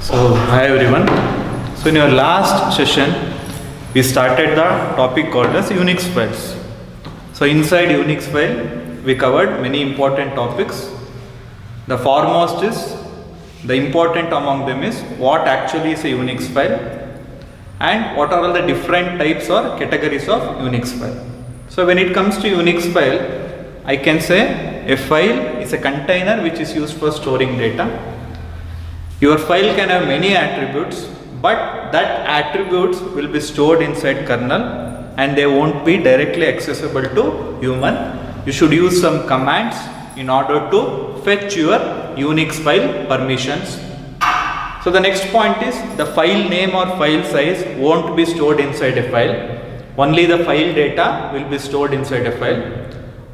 So, hi everyone. So, in your last session, we started the topic called as Unix files. So, inside Unix file, we covered many important topics. The foremost is, the important among them is what actually is a Unix file and what are all the different types or categories of Unix file. So, when it comes to Unix file, I can say a file is a container which is used for storing data. Your file can have many attributes, but that attributes will be stored inside kernel and they won't be directly accessible to human. You should use some commands in order to fetch your Unix file permissions. So the next point is the file name or file size won't be stored inside a file. Only the file data will be stored inside a file.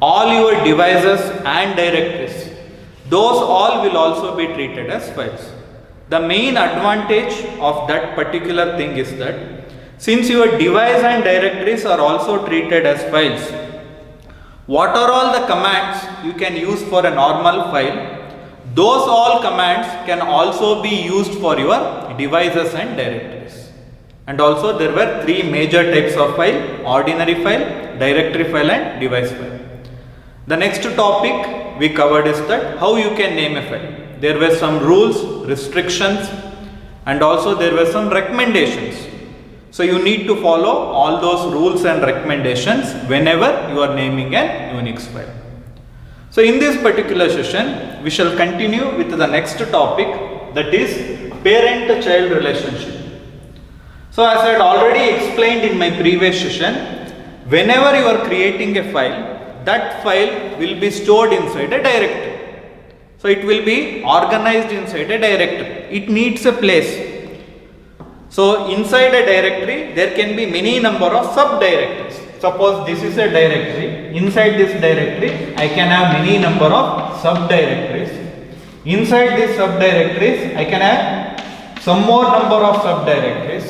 All your devices and directories, those all will also be treated as files. The main advantage of that particular thing is that since your device and directories are also treated as files, what are all the commands you can use for a normal file, those all commands can also be used for your devices and directories. And also there were three major types of file: ordinary file, directory file and device file. The next topic we covered is that how you can name a file. There were some rules, restrictions, and also there were some recommendations. So you need to follow all those rules and recommendations whenever you are naming an Unix file. So in this particular session, we shall continue with the next topic, that is parent-child relationship. So as I had already explained in my previous session, whenever you are creating a file, that file will be stored inside a directory. So it will be organized inside a directory. It needs a place. So inside a directory, there can be many number of subdirectories. Suppose this is a directory. Inside this directory, I can have many number of subdirectories. Inside these subdirectories, I can have some more number of subdirectories.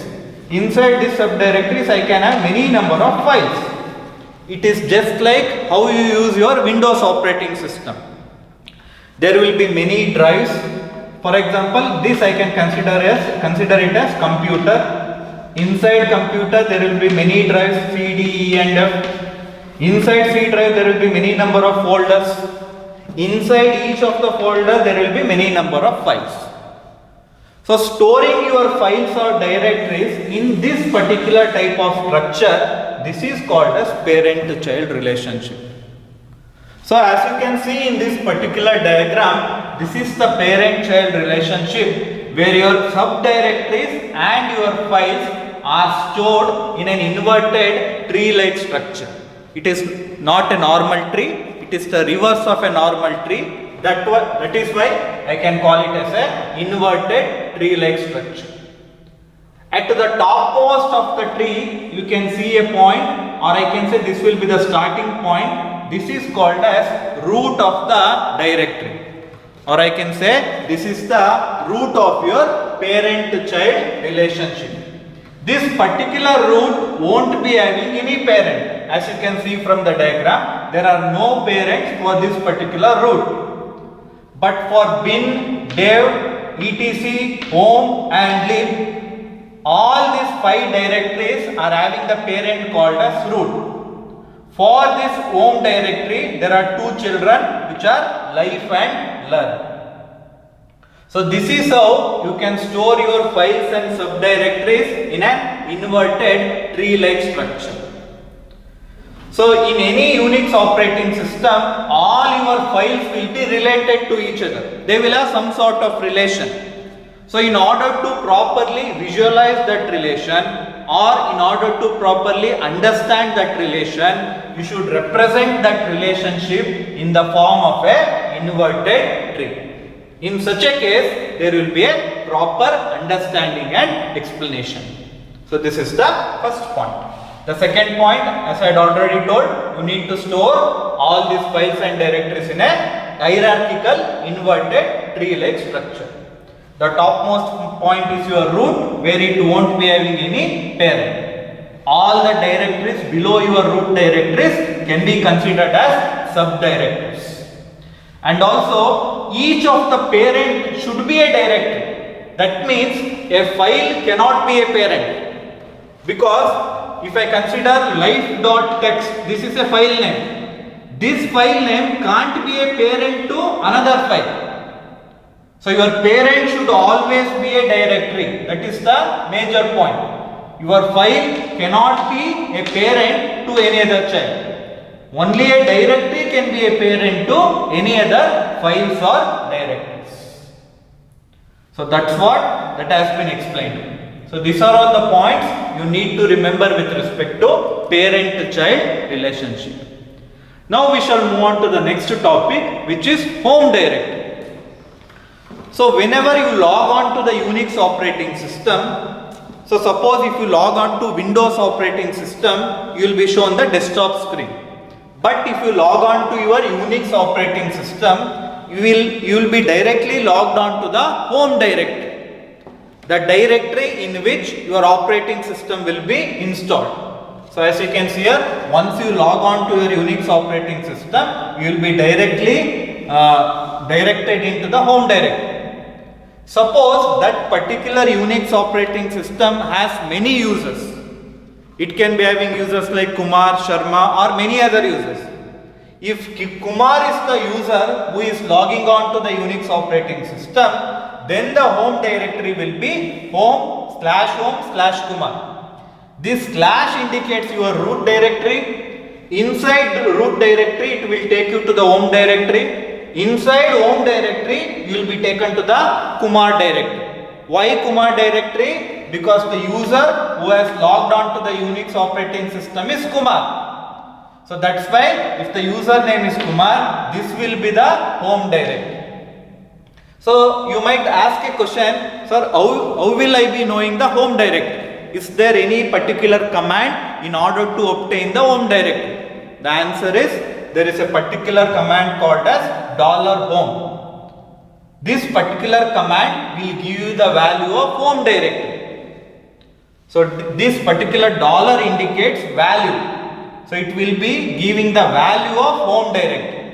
Inside these subdirectories, I can have many number of files. It is just like how you use your Windows operating system. There will be many drives. For example, this I can consider it as computer. Inside computer there will be many drives, C, D, E and F. Inside C drive there will be many number of folders. Inside each of the folder there will be many number of files. So storing your files or directories in this particular type of structure, this is called as parent-child relationship. So as you can see in this particular diagram, this is the parent-child relationship where your subdirectories and your files are stored in an inverted tree-like structure. It is not a normal tree, it is the reverse of a normal tree. That is why I can call it as an inverted tree-like structure. At the topmost of the tree, you can see a point, or I can say this will be the starting point. This is called as root of the directory, or I can say this is the root of your parent-child relationship. This particular root won't be having any parent. As you can see from the diagram, there are no parents for this particular root. But for bin, dev, etc, home and lib, all these 5 directories are having the parent called as root. For this home directory, there are 2 children which are life and learn. So this is how you can store your files and subdirectories in an inverted tree-like structure. So in any Unix operating system, all your files will be related to each other. They will have some sort of relation. So in order to properly visualize that relation, or in order to properly understand that relation, you should represent that relationship in the form of a inverted tree. In such a case, there will be a proper understanding and explanation. So this is the first point. The second point, as I had already told, you need to store all these files and directories in a hierarchical inverted tree-like structure. The topmost point is your root, where it won't be having any parent. All the directories below your root directories can be considered as subdirectories. And also each of the parent should be a directory. That means a file cannot be a parent, because if I consider life.txt, this is a file name. This file name can't be a parent to another file. So your parent should always be a directory. That is the major point. Your file cannot be a parent to any other child. Only a directory can be a parent to any other files or directories. So that's what that has been explained. So these are all the points you need to remember with respect to parent-child relationship. Now we shall move on to the next topic, which is home directory. So whenever you log on to the Unix operating system, so suppose if you log on to Windows operating system, you will be shown the desktop screen. But if you log on to your Unix operating system, you will be directly logged on to the home directory, the directory in which your operating system will be installed. So as you can see here, once you log on to your Unix operating system, you will be directly directed into the home directory. Suppose that particular Unix operating system has many users. It can be having users like Kumar, Sharma or many other users. If Kumar is the user who is logging on to the Unix operating system, then the home directory will be home/Kumar. This slash indicates your root directory. Inside the root directory, it will take you to the home directory. Inside home directory, you will be taken to the Kumar directory. Why Kumar directory? Because the user who has logged on to the Unix operating system is Kumar. So that's why if the username is Kumar, this will be the home directory. So you might ask a question, sir, how will I be knowing the home directory? Is there any particular command in order to obtain the home directory? The answer is, there is a particular command called as $home. This particular command will give you the value of home directory. So this particular dollar indicates value. So it will be giving the value of home directory.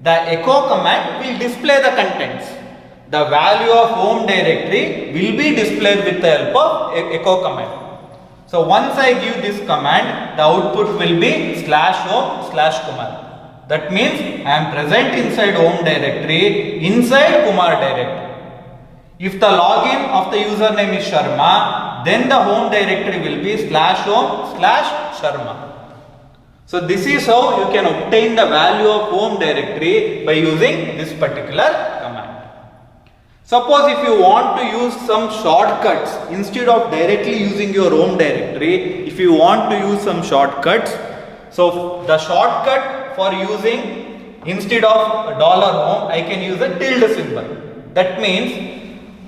The echo command will display the contents. The value of home directory will be displayed with the help of echo command. So once I give this command, the output will be /home/Kumar. That means I am present inside home directory, inside Kumar directory. If the login of the username is Sharma, then the home directory will be /home/Sharma. So this is how you can obtain the value of home directory by using this particular command. Suppose if you want to use some shortcuts instead of directly using your home directory, if you want to use some shortcuts, so the shortcut for using instead of $home, I can use a tilde symbol. That means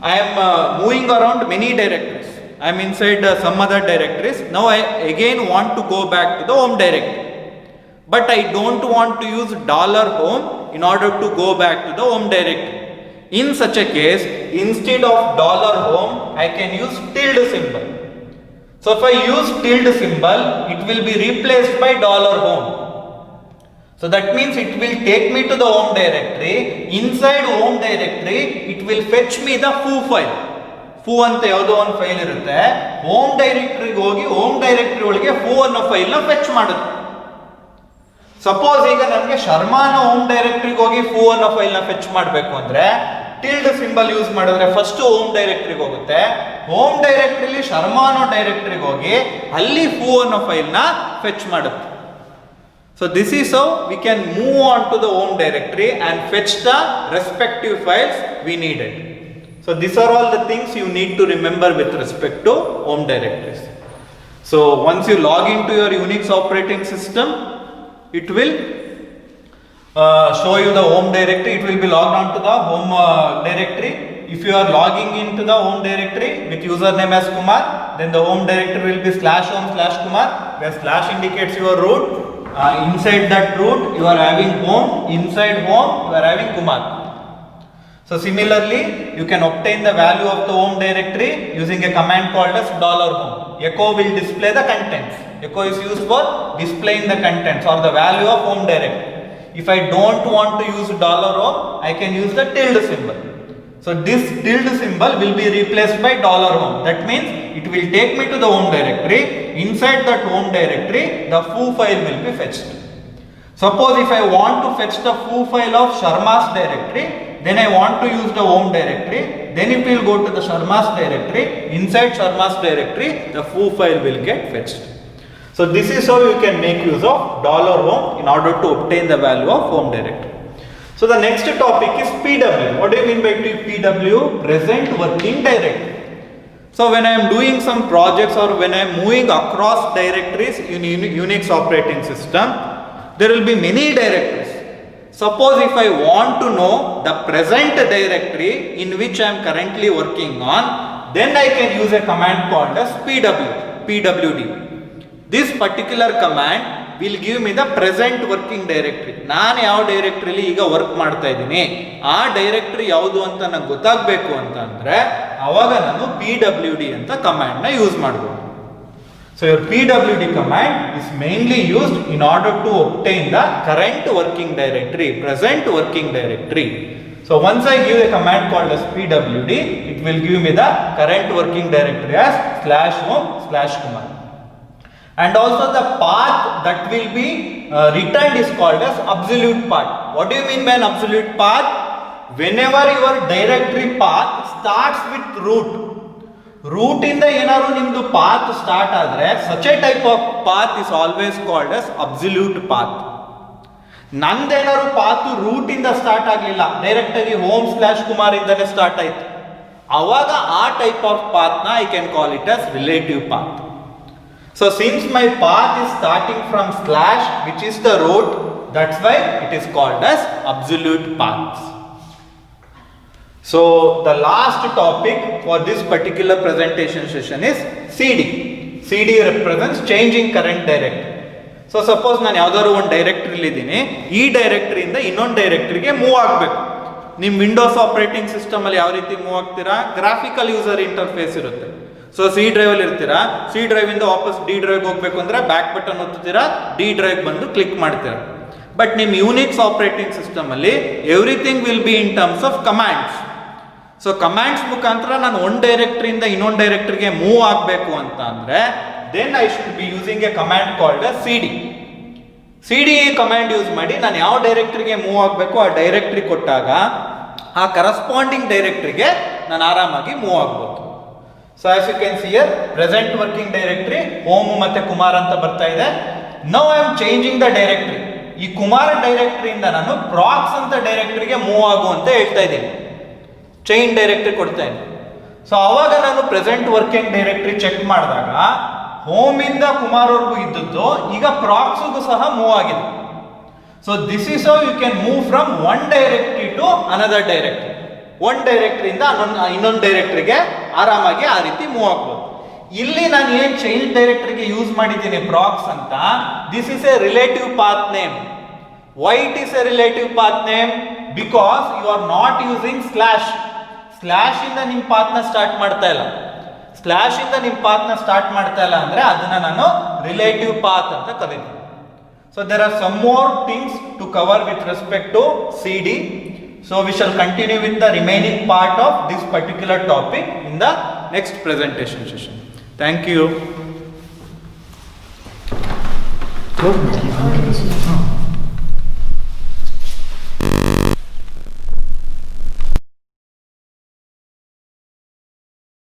I am moving around many directories. I am inside some other directories. Now I again want to go back to the home directory. But I don't want to use $home in order to go back to the home directory. In such a case, instead of $home, I can use tilde symbol. So if I use tilde symbol, it will be replaced by $home. So that means it will take me to the home directory. Inside home directory, it will fetch me the foo file. Foo ante yavado one file irutte. Home directory hogi home directory olige foo anno file na fetch madutte. Suppose ಈಗ ನನಗೆ ಶರ್ಮಾನ home ಡೈರೆಕ್ಟರಿಗೆ ಹೋಗಿ foo ಅನ್ನೋ file ನ fetch ಮಾಡಬೇಕು ಅಂದ್ರೆ tilled symbol use ಮಾಡಿದ್ರೆ first home ಡೈರೆಕ್ಟರಿಗೆ ಹೋಗುತ್ತೆ. Home ಡೈರೆಕ್ಟರಿಲಿ Sharma ಅನ್ನೋ ಡೈರೆಕ್ಟರಿಗೆ ಹೋಗಿ ಅಲ್ಲಿ foo ಅನ್ನೋ ಫೈಲ್ ನ ಫೆಚ್ ಮಾಡುತ್ತೆ. So this is how we can move on to the home directory and fetch the respective files we needed. So these are all the things you need to remember with respect to home directories. So once you log into your Unix operating system, it will show you the home directory. It will be logged on to the home directory. If you are logging into the home directory with username as Kumar, then the home directory will be /home/Kumar, where slash indicates your root. Inside that root you are having home, inside home you are having Kumar. So similarly, you can obtain the value of the home directory using a command called as $home. Echo will display the contents. Echo is used for displaying the contents or the value of home directory. If I don't want to use $home, I can use the tilde symbol. So this tilde symbol will be replaced by $home. That means it will take me to the home directory. Inside that home directory, the foo file will be fetched. Suppose if I want to fetch the foo file of Sharma's directory, then I want to use the home directory. Then it will go to the Sharma's directory. Inside Sharma's directory, the foo file will get fetched. So this is how you can make use of $home in order to obtain the value of home directory. So the next topic is PW. What do you mean by PW? Present working directory. So when I am doing some projects or when I am moving across directories in Unix operating system, there will be many directories. Suppose if I want to know the present directory in which I am currently working on, then I can use a command called as pwd. This particular command will give me the present working directory. ನಾನು ಯಾವ ಡೈರೆಕ್ಟರಿಲಿ ಈಗ work ಮಾಡ್ತಾ ಇದ್ದೀನಿ, ಆ directory ಯಾವುದು ಅಂತ ನನಗೆ ಗೊತ್ತಾಗಬೇಕು ಅಂತ ಅಂದ್ರೆ ಅವಾಗ ನಾನು pwd ಅಂತ ಕಮಾಂಡ್ ನ ಯೂಸ್ ಮಾಡಬಹುದು. So your pwd command is mainly used in order to obtain the current working directory, present working directory. So once I give a command called as pwd, it will give me the current working directory as /home/command. And also the path that will be returned is called as absolute path. What do you mean by an absolute path? Whenever your directory path starts with root ಇಂದ ಏನಾದ್ರು ನಿಮ್ದು path start ಆದ್ರೆ such a type of path is always called as absolute path. ನಂದೇನಾದ್ರು path root ಇಂದ start ಆಗಲಿಲ್ಲ, direct ಆಗಿ home/kumar ಇಂದನೇ start ಆಯ್ತು, ಅವಾಗ ಆ ಟೈಪ್ ಆಫ್ ಪಾತ್ ನ I can call it as relative path. So since my path is starting from / which is the root, that's why it is called as absolute paths. So the last topic for this particular presentation session is CD. CD represents changing current directory. So suppose ನಾನು ಯಾವ್ದಾದ್ರು ಒಂದು ಡೈರೆಕ್ಟರಿಲಿ ಇದ್ದೀನಿ, ಈ ಡೈರೆಕ್ಟರಿಯಿಂದ ಇನ್ನೊಂದು ಡೈರೆಕ್ಟರಿಗೆ move ಆಗಬೇಕು. ನಿಮ್ಮ Windows operating system ಅಲ್ಲಿ ಯಾವ ರೀತಿ ಮೂವ್ ಆಗ್ತೀರಾ, ಗ್ರಾಫಿಕಲ್ ಯೂಸರ್ ಇಂಟರ್ಫೇಸ್ ಇರುತ್ತೆ. ಸೊ ಸಿ ಡ್ರೈವ್ ಅಲ್ಲಿ ಇರ್ತೀರಾ, ಸಿ ಡ್ರೈವ್ ಇಂದ ವಾಪಸ್ ಡಿ ಡ್ರೈವ್ ಹೋಗ್ಬೇಕು ಅಂದ್ರೆ ಬ್ಯಾಕ್ ಬಟನ್ ಒತ್ತುತ್ತೀರಾ, ಡಿ ಡ್ರೈವ್ ಬಂದು ಕ್ಲಿಕ್ ಮಾಡ್ತೀರಾ. ಬಟ್ ನಿಮ್ಮ ಯೂನಿಕ್ಸ್ ಆಪರೇಟಿಂಗ್ ಸಿಸ್ಟಮ್ ಅಲ್ಲಿ everything will be in terms of commands. So commands ಮುಖಾಂತರ ನಾನು ಒಂದು ಡೈರೆಕ್ಟರಿಯಿಂದ ಇನ್ನೊಂದು ಡೈರೆಕ್ಟರಿಗೆ ಮೂವ್ ಆಗಬೇಕು ಅಂತ ಅಂದ್ರೆ then I should be using a command called as CD. CD command use ಮಾಡಿ ನಾನು ಯಾವ ಡೈರೆಕ್ಟರಿಗೆ ಮೂವ್ ಆಗಬೇಕು ಆ ಡೈರೆಕ್ಟರಿ ಕೊಟ್ಟಾಗ ಆ ಕರೆಸ್ಪಾಂಡಿಂಗ್ ಡೈರೆಕ್ಟರಿಗೆ ನಾನು ಆರಾಮಾಗಿ ಮೂವ್ ಆಗ್ಬೋದು. So as you can see here, present working directory home ಮತ್ತೆ ಕುಮಾರ್ ಅಂತ ಬರ್ತಾ ಇದೆ. Now I am changing the directory. ಈ ಕುಮಾರ್ ಡೈರೆಕ್ಟರಿ ಇಂದ ನಾನು ಪ್ರಾಕ್ಸ್ ಅಂತ ಡೈರೆಕ್ಟರಿಗೆ ಮೂವ್ ಆಗು ಅಂತ ಹೇಳ್ತಾ ಇದ್ದೀನಿ, ಚೈನ್ ಡೈರೆಕ್ಟರಿ ಕೊಡ್ತಾ ಇದ್ದೀನಿ. ಸೊ ಅವಾಗ ನಾನು ಪ್ರೆಸೆಂಟ್ ವರ್ಕಿಂಗ್ ಡೈರೆಕ್ಟರಿ ಚೆಕ್ ಮಾಡಿದಾಗ ಹೋಮ್ ಇಂದ ಕುಮಾರ್ ವರ್ಗೂ ಇದ್ದದ್ದು ಈಗ ಪ್ರಾಕ್ಸ್ಗೂ ಸಹ ಮೂವ್ ಆಗಿದೆ. So this is how you can move from one directory to another directory. ಒಂದು ಡೈರೆಕ್ಟರಿಯಿಂದ ಇನ್ನೊಂದು ಡೈರೆಕ್ಟರಿಗೆ ಆರಾಮಾಗಿ ಆ ರೀತಿ ಮೂವ್ ಆಗ್ಬೋದು. ಇಲ್ಲಿ ನಾನು ಏನ್ ಚೈಲ್ಡ್ ಡೈರೆಕ್ಟರಿಗೆ ಯೂಸ್ ಮಾಡಿದ್ದೀನಿ ಪ್ರಾಕ್ಸ್ ಅಂತ, this is a relative path name. Why it is a relative path name? Because you are not using slash ಇಂದ ನಿಮ್ಮ ಪಾತ್ನ ಸ್ಟಾರ್ಟ್ ಮಾಡ್ತಾ ಇಲ್ಲ. ಸ್ಲಾಶ್ ಇಂದ ನಿಮ್ಮ ಪಾತ್ನ ಸ್ಟಾರ್ಟ್ ಮಾಡ್ತಾ ಇಲ್ಲ ಅಂದ್ರೆ ಅದನ್ನ ನಾನು ರಿಲೇಟಿವ್ ಪಾತ್ ಅಂತ ಕರೀತೀನಿ. So there are some more things to cover with respect to CD. So we shall continue with the remaining part of this particular topic in the next presentation session. Thank you.